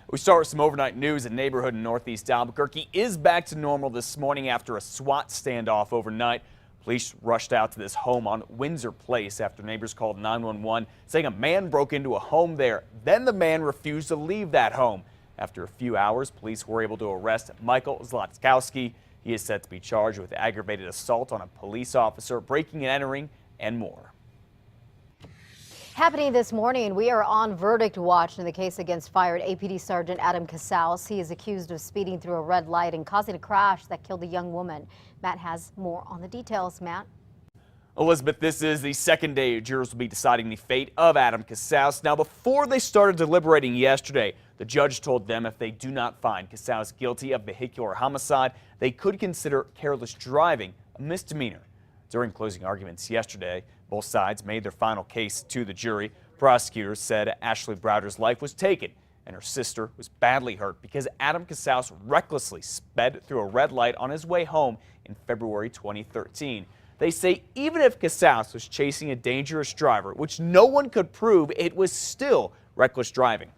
We start with some overnight news. A neighborhood in northeast Albuquerque is back to normal this morning after a SWAT standoff overnight. Police rushed out to this home on Windsor Place after neighbors called 911 saying a man broke into a home there. Then the man refused to leave that home. After a few hours, police were able to arrest Michael Zlotkowski. He is set to be charged with aggravated assault on a police officer, breaking and entering, and more. Happening this morning, we are on verdict watch in the case against fired APD Sergeant Adam Casals. He is accused of speeding through a red light and causing a crash that killed a young woman. Matt has more on the details. Matt? Elizabeth, this is the second day jurors will be deciding the fate of Adam Casals. Now, before they started deliberating yesterday, the judge told them if they do not find Casals guilty of vehicular homicide, they could consider careless driving a misdemeanor. During closing arguments yesterday, both sides made their final case to the jury. Prosecutors said Ashley Browder's life was taken and her sister was badly hurt because Adam Casals recklessly sped through a red light on his way home in February 2013. They say even if Casals was chasing a dangerous driver, which no one could prove, it was still reckless driving.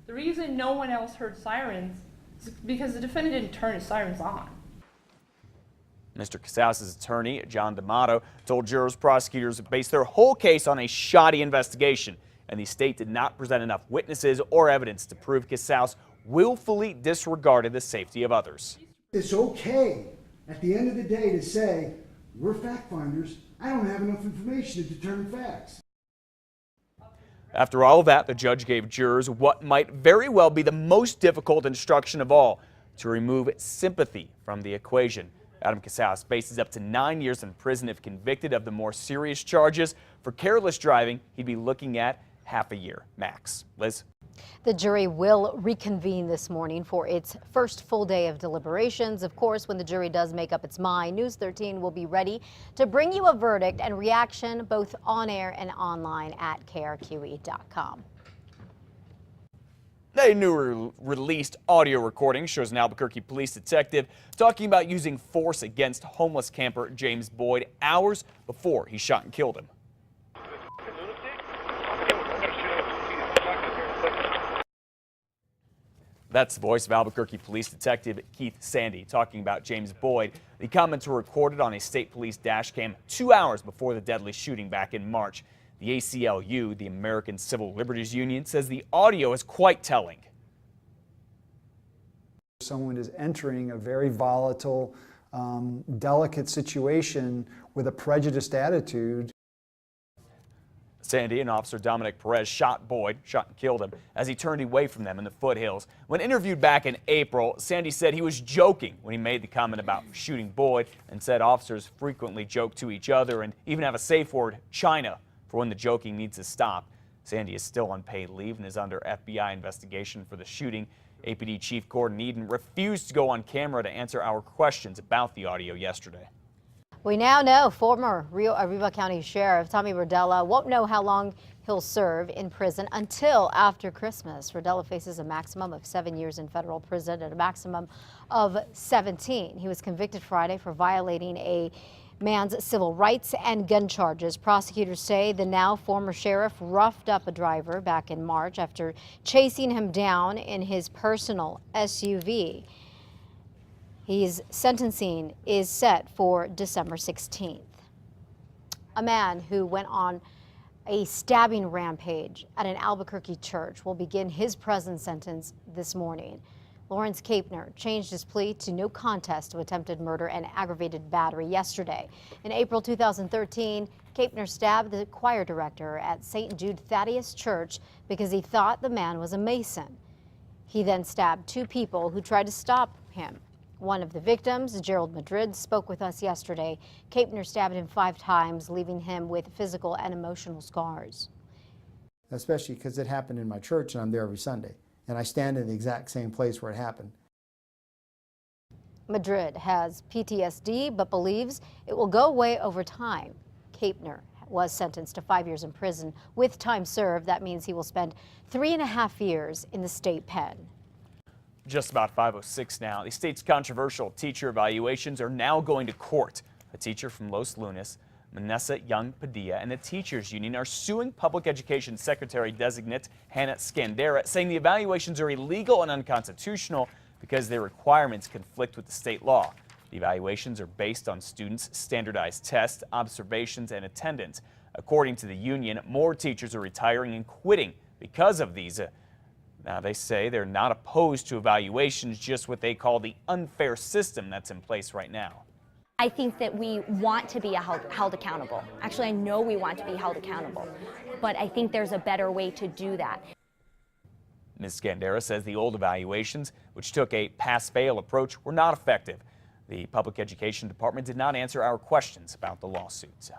The reason no one else heard sirens is because the defendant didn't turn his sirens on. Mr. Casals' attorney, John D'Amato, told jurors prosecutors based their whole case on a shoddy investigation, and the state did not present enough witnesses or evidence to prove Casals willfully disregarded the safety of others. It's okay at the end of the day to say, we're fact finders. I don't have enough information to determine facts. After all of that, the judge gave jurors what might very well be the most difficult instruction of all, to remove sympathy from the equation. Adam Casals faces up to 9 years in prison if convicted of the more serious charges. For careless driving, he'd be looking at half a year max. Liz? The jury will reconvene this morning for its first full day of deliberations. Of course, when the jury does make up its mind, News 13 will be ready to bring you a verdict and reaction both on air and online at KRQE.com. A new released audio recording shows an Albuquerque police detective talking about using force against homeless camper James Boyd hours before he shot and killed him. That's the voice of Albuquerque Police Detective Keith Sandy talking about James Boyd. The comments were recorded on a state police dash cam 2 hours before the deadly shooting back in March. The ACLU, the American Civil Liberties Union, says the audio is quite telling. Someone is entering a very volatile, delicate situation with a prejudiced attitude. Sandy and Officer Dominic Perez shot Boyd, and killed him as he turned away from them in the foothills. When interviewed back in April, Sandy said he was joking when he made the comment about shooting Boyd and said officers frequently joke to each other and even have a safe word, China, for when the joking needs to stop. Sandy is still on paid leave and is under FBI investigation for the shooting. APD Chief Gordon Eden refused to go on camera to answer our questions about the audio yesterday. We now know former Rio Arriba County Sheriff Tommy Rodella won't know how long he'll serve in prison until after Christmas. Rodella faces a maximum of 7 years in federal prison and a maximum of 17. He was convicted Friday for violating a man's civil rights and gun charges. Prosecutors say the now former sheriff roughed up a driver back in March after chasing him down in his personal SUV. His sentencing is set for December 16th. A man who went on a stabbing rampage at an Albuquerque church will begin his prison sentence this morning. Lawrence Kapner changed his plea to no contest to attempted murder and aggravated battery yesterday. In April 2013, Kapner stabbed the choir director at St. Jude Thaddeus Church because he thought the man was a Mason. He then stabbed 2 people who tried to stop him. One of the victims, Gerald Madrid, spoke with us yesterday. Kapner stabbed him 5 times, leaving him with physical and emotional scars. Especially because it happened in my church and I'm there every Sunday. And I stand in the exact same place where it happened. Madrid has PTSD but believes it will go away over time. Kapner was sentenced to 5 years in prison with time served. That means he will spend 3.5 years in the state pen. Just about 5:06 now. The state's controversial teacher evaluations are now going to court. A teacher from Los Lunas Manessa Young Padilla and the Teachers Union are suing Public Education Secretary-designate Hannah Scandera, saying the evaluations are illegal and unconstitutional because their requirements conflict with the state law. The evaluations are based on students' standardized tests, observations, and attendance. According to the union, more teachers are retiring and quitting because of these. Now, they say they're not opposed to evaluations, just what they call the unfair system that's in place right now. I think that we want to be held accountable. Actually, I know we want to be held accountable, but I think there's a better way to do that. Ms. Scandera says the old evaluations, which took a pass-fail approach, were not effective. The Public Education Department did not answer our questions about the lawsuits.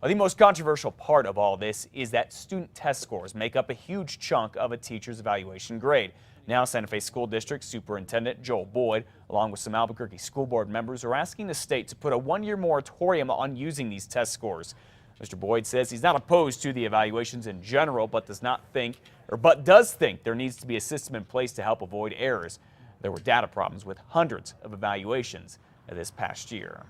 The most controversial part of all this is that student test scores make up a huge chunk of a teacher's evaluation grade. Now, Santa Fe School District Superintendent Joel Boyd, along with some Albuquerque School Board members, are asking the state to put a one-year moratorium on using these test scores. Mr. Boyd says he's not opposed to the evaluations in general, but does think there needs to be a system in place to help avoid errors. There were data problems with hundreds of evaluations this past year.